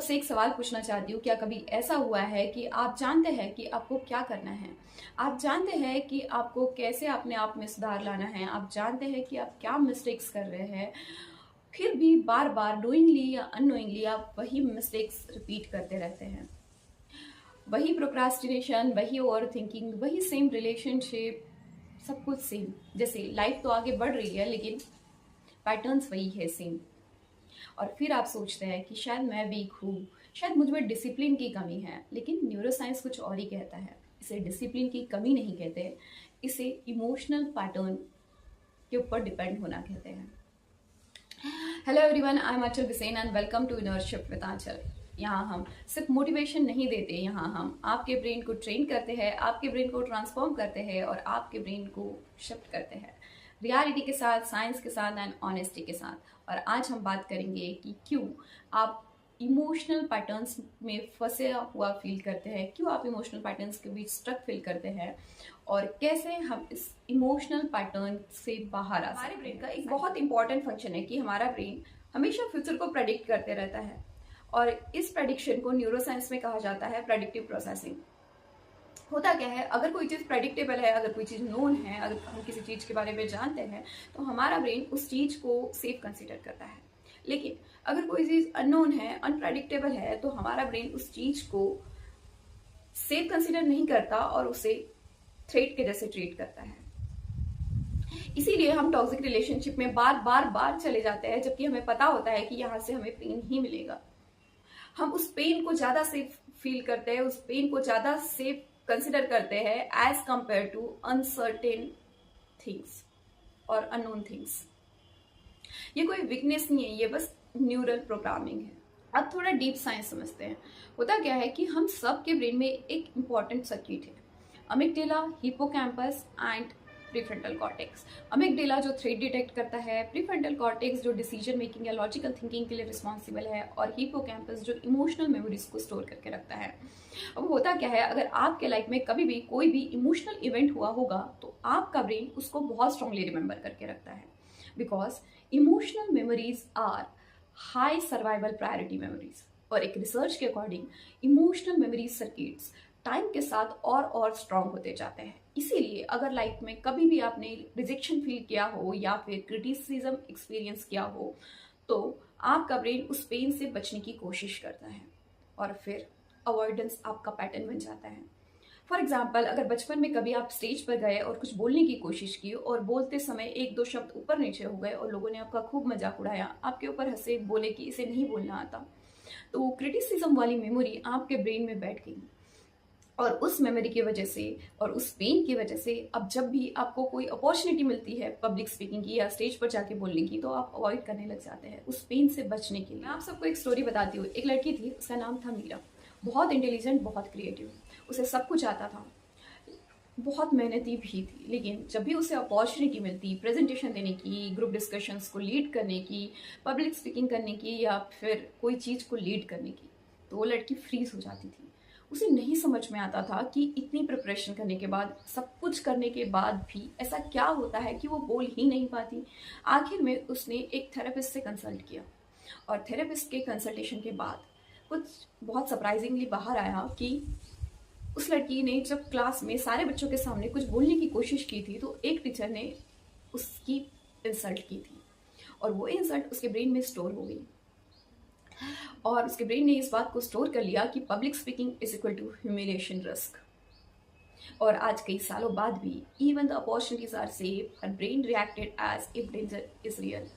सबसे एक सवाल पूछना चाहती हूँ, क्या कभी ऐसा हुआ है कि आप जानते हैं कि आपको क्या करना है, आप जानते हैं कि आपको कैसे अपने आप में सुधार लाना है, आप जानते हैं कि आप क्या मिस्टेक्स कर रहे हैं, फिर भी बार बार नोइंगली या अननोइंगली आप वही मिस्टेक्स रिपीट करते रहते हैं। वही प्रोक्रास्टिनेशन, वही ओवर थिंकिंग, वही सेम रिलेशनशिप, सब कुछ सेम। जैसे लाइफ तो आगे बढ़ रही है लेकिन पैटर्न्स वही है, सेम। और फिर आप सोचते हैं कि शायद मैं वीक हूँ, शायद मुझ में डिसिप्लिन की कमी है, लेकिन न्यूरोसाइंस कुछ और ही कहता है। इसे डिसिप्लिन की कमी नहीं कहते, इसे इमोशनल पैटर्न के ऊपर डिपेंड होना कहते हैं। Hello everyone, I am Aanchal Bisen and welcome to Innership with Aanchal. यहाँ हम सिर्फ मोटिवेशन नहीं देते, यहाँ हम आपके ब्रेन को ट्रेन करते हैं, आपके ब्रेन को ट्रांसफॉर्म करते हैं और आपके ब्रेन को शिफ्ट करते हैं रियलिटी के साथ, साइंस के साथ एंड ऑनेस्टी के साथ। और आज हम बात करेंगे कि क्यों आप इमोशनल पैटर्न्स में फंसे हुआ फील करते हैं, क्यों आप इमोशनल पैटर्न्स के बीच स्ट्रक फील करते हैं और कैसे हम इस इमोशनल पैटर्न से बाहर आ सकते हैं। हमारे ब्रेन का एक बहुत इंपॉर्टेंट फंक्शन है कि हमारा ब्रेन हमेशा फ्यूचर को प्रेडिक्ट करते रहता है और इस प्रेडिक्शन को न्यूरोसाइंस में कहा जाता है प्रेडिक्टिव प्रोसेसिंग। होता क्या है, अगर कोई चीज़ प्रेडिक्टेबल है, अगर कोई चीज़ नोन है, अगर हम किसी चीज़ के बारे में जानते हैं तो हमारा ब्रेन उस चीज़ को सेफ कंसिडर करता है। लेकिन अगर कोई चीज़ अननोन है, अनप्रेडिक्टेबल है, तो हमारा ब्रेन उस चीज़ को सेफ कंसिडर नहीं करता और उसे थ्रेट के जैसे ट्रीट करता है। इसीलिए हम टॉक्सिक रिलेशनशिप में बार चले जाते हैं, जबकि हमें पता होता है कि यहाँ से हमें पेन ही मिलेगा। हम उस पेन को ज्यादा सेफ फील करते हैं, उस पेन को ज्यादा सेफ कंसिडर करते हैं as compare to uncertain things और अननोन थिंग्स। ये कोई वीकनेस नहीं है, ये बस न्यूरल प्रोग्रामिंग है। अब थोड़ा डीप साइंस समझते हैं। होता क्या है कि हम सब के ब्रेन में एक इंपॉर्टेंट सर्किट है, amygdala, hippocampus and prefrontal cortex. Amygdala जो थ्रेट डिटेक्ट करता है, प्रीफ्रंटल कॉर्टेक्स जो डिसीजन मेकिंग या लॉजिकल थिंकिंग के लिए रिस्पॉन्सिबल है, और हिप्पोकैम्पस जो इमोशनल मेमोरीज को स्टोर करके रखता है। अब होता क्या है, अगर आपके लाइफ में कभी भी कोई भी इमोशनल इवेंट हुआ होगा तो आपका ब्रेन उसको बहुत स्ट्रांगली रिमेंबर करके रखता है, because emotional memories are high survival priority memories. और एक रिसर्च के according emotional memory circuits time के साथ और स्ट्रांग होते जाते हैं। इसीलिए अगर लाइफ में कभी भी आपने रिजेक्शन फील किया हो या फिर क्रिटिसिज्म एक्सपीरियंस किया हो तो आपका ब्रेन उस पेन से बचने की कोशिश करता है और फिर अवॉइडेंस आपका पैटर्न बन जाता है। फॉर एग्जाम्पल, अगर बचपन में कभी आप स्टेज पर गए और कुछ बोलने की कोशिश की और बोलते समय एक दो शब्द ऊपर नीचे हो गए और लोगों ने आपका खूब मजाक उड़ाया, आपके ऊपर हंसे, बोले कि इसे नहीं बोलना आता, तो क्रिटिसिज्म वाली मेमोरी आपके ब्रेन में बैठ गई। और उस मेमोरी की वजह से और उस पेन की वजह से अब जब भी आपको कोई अपॉर्चुनिटी मिलती है पब्लिक स्पीकिंग की या स्टेज पर जाके बोलने की, तो आप अवॉइड करने लग जाते हैं उस पेन से बचने के लिए। मैं आप सबको एक स्टोरी बताती हूँ। एक लड़की थी, उसका नाम था मीरा। बहुत इंटेलिजेंट, बहुत क्रिएटिव, उसे सब कुछ आता था, बहुत मेहनती भी थी। लेकिन जब भी उसे अपॉर्चुनिटी मिलती प्रेजेंटेशन देने की, ग्रुप डिस्कशंस को लीड करने की, पब्लिक स्पीकिंग करने की या फिर कोई चीज़ को लीड करने की, तो वो लड़की फ्रीज हो जाती थी। उसे नहीं समझ में आता था कि इतनी प्रिपरेशन करने के बाद, सब कुछ करने के बाद भी ऐसा क्या होता है कि वो बोल ही नहीं पाती। आखिर में उसने एक थेरेपिस्ट से कंसल्ट किया और थेरेपिस्ट के कंसल्टेशन के बाद कुछ बहुत सरप्राइजिंगली बाहर आया कि उस लड़की ने जब क्लास में सारे बच्चों के सामने कुछ बोलने की कोशिश की थी तो एक टीचर ने उसकी इंसल्ट की थी और वो इंसल्ट उसके ब्रेन में स्टोर हो गई और उसके ब्रेन ने इस बात को स्टोर कर लिया कि public speaking is equal to humiliation risk. और आज कई सालों बाद भी even the opportunities are safe, हर brain reacted as if danger is real.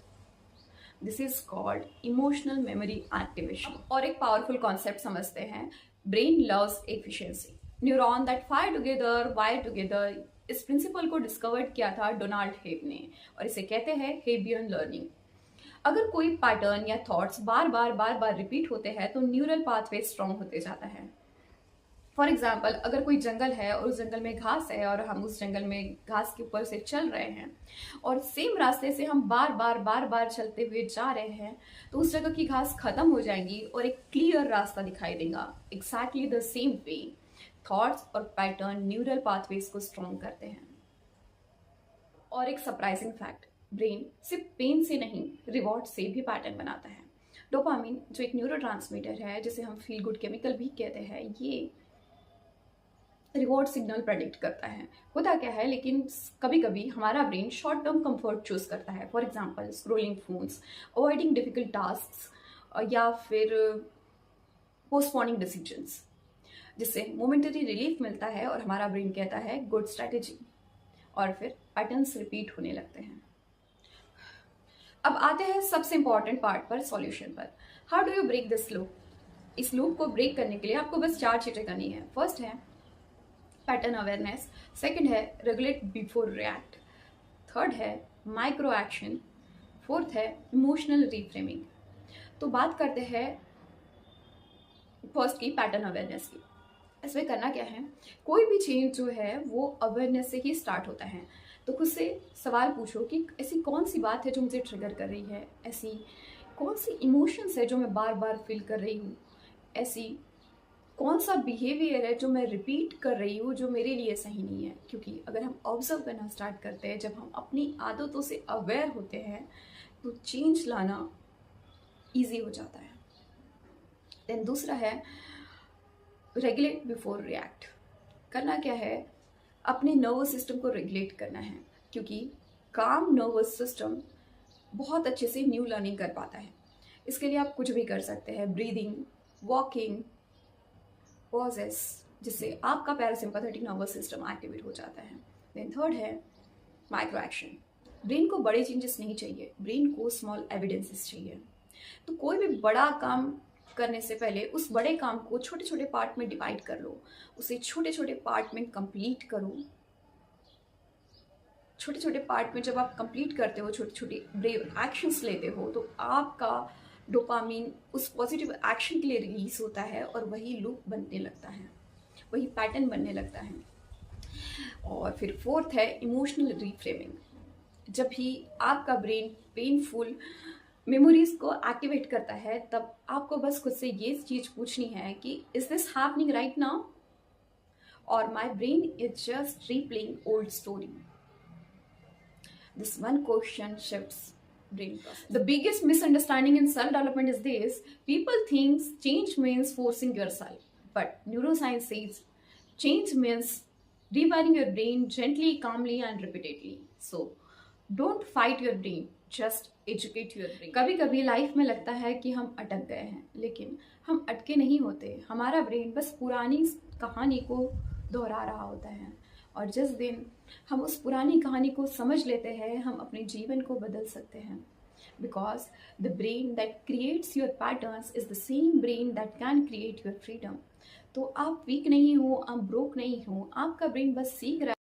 This is called emotional memory activation. और एक पावरफुल कॉन्सेप्ट समझते हैं, brain loves efficiency. Neuron that fire together wire together, इस प्रिंसिपल को डिस्कवर्ड किया था Donald हेब ने और इसे कहते हैं हेबियन लर्निंग। अगर कोई पैटर्न या थॉट्स बार बार रिपीट होते हैं तो न्यूरल पाथवे स्ट्रॉन्ग होते जाता है। फॉर एग्जाम्पल, अगर कोई जंगल है और उस जंगल में घास है और हम उस जंगल में घास के ऊपर से चल रहे हैं और सेम रास्ते से हम बार चलते हुए जा रहे हैं, तो उस जगह की घास खत्म हो जाएंगी और एक क्लियर रास्ता दिखाई देगा। Exactly the same way thoughts और पैटर्न न्यूरल पाथवेज को स्ट्रॉन्ग करते हैं। और एक सरप्राइजिंग फैक्ट, ब्रेन सिर्फ पेन से नहीं, रिवॉर्ड से भी पैटर्न बनाता है। डोपामिन जो एक न्यूरोट्रांसमीटर है, जिसे हम फील गुड केमिकल भी कहते हैं, ये रिवॉर्ड सिग्नल प्रेडिक्ट करता है। होता क्या है, लेकिन कभी कभी हमारा brain short term comfort choose करता है। For example scrolling phones, avoiding difficult task या फिर पोस्टपोनिंग डिसीजंस, जिससे मोमेंटरी रिलीफ मिलता है और हमारा ब्रेन कहता है गुड स्ट्रैटेजी, और फिर पैटर्न्स रिपीट होने लगते हैं। अब आते हैं सबसे इंपॉर्टेंट पार्ट पर, सॉल्यूशन पर। How do you break this loop? इस लूप को ब्रेक करने के लिए आपको बस 4 चीजें करनी है। फर्स्ट है पैटर्न अवेयरनेस, सेकंड है रेगुलेट बिफोर रिएक्ट, थर्ड है माइक्रो एक्शन, फोर्थ है इमोशनल रिफ्रेमिंग। तो बात करते हैं फर्स्ट की, पैटर्न अवेयरनेस की। इसमें करना क्या है, कोई भी चेंज जो है वो अवेयरनेस से ही स्टार्ट होता है। तो खुद से सवाल पूछो कि ऐसी कौन सी बात है जो मुझे ट्रिगर कर रही है, ऐसी कौन सी इमोशंस है जो मैं बार बार फील कर रही हूँ, ऐसी कौन सा बिहेवियर है जो मैं रिपीट कर रही हूँ जो मेरे लिए सही नहीं है। क्योंकि अगर हम ऑब्जर्व करना स्टार्ट करते हैं, जब हम अपनी आदतों से अवेयर होते हैं, तो चेंज लाना ईजी हो जाता है। देन दूसरा है रेगुलेट बिफोर रिएक्ट। करना क्या है, अपने नर्वस सिस्टम को रेगुलेट करना है, क्योंकि काम नर्वस सिस्टम बहुत अच्छे से न्यू लर्निंग कर पाता है। इसके लिए आप कुछ भी कर सकते हैं, ब्रीदिंग, वॉकिंग, पॉजेस, जिससे आपका पैरासिम्पैथेटिक नर्वस सिस्टम एक्टिवेट हो जाता है। देन थर्ड है माइक्रो एक्शन। ब्रेन को बड़े चेंजेस नहीं चाहिए, ब्रेन को स्मॉल एविडेंसेस चाहिए। तो कोई भी बड़ा काम करने से पहले उस बड़े काम को छोटे छोटे पार्ट में डिवाइड कर लो, उसे छोटे छोटे पार्ट में कंप्लीट करो। छोटे छोटे पार्ट में जब आप कंप्लीट करते हो, छोटे छोटे ब्रेव एक्शंस लेते हो, तो आपका डोपामिन उस पॉजिटिव एक्शन के लिए रिलीज होता है और वही लूप बनने लगता है, वही पैटर्न बनने लगता है। और फिर फोर्थ है इमोशनल रिफ्रेमिंग। जब भी आपका ब्रेन पेनफुल मेमोरीज को एक्टिवेट करता है, तब आपको बस खुद से ये चीज पूछनी है कि is this happening right now, और my brain is just replaying old story. This one question shifts brain process. The biggest misunderstanding in self-development is this: people think change means forcing yourself, but neuroscience says change means rewiring your brain gently, calmly and repeatedly. So don't fight your brain, just educate your brain. कभी कभी life में लगता है कि हम अटक गए हैं, लेकिन हम अटके नहीं होते। हमारा ब्रेन बस पुरानी कहानी को दोहरा रहा होता है, और जिस दिन हम उस पुरानी कहानी को समझ लेते हैं, हम अपने जीवन को बदल सकते हैं। Because the brain that creates your patterns is the same brain that can create your freedom. तो आप वीक नहीं हो, आप ब्रोक नहीं हो, आपका ब्रेन बस सीख रहा है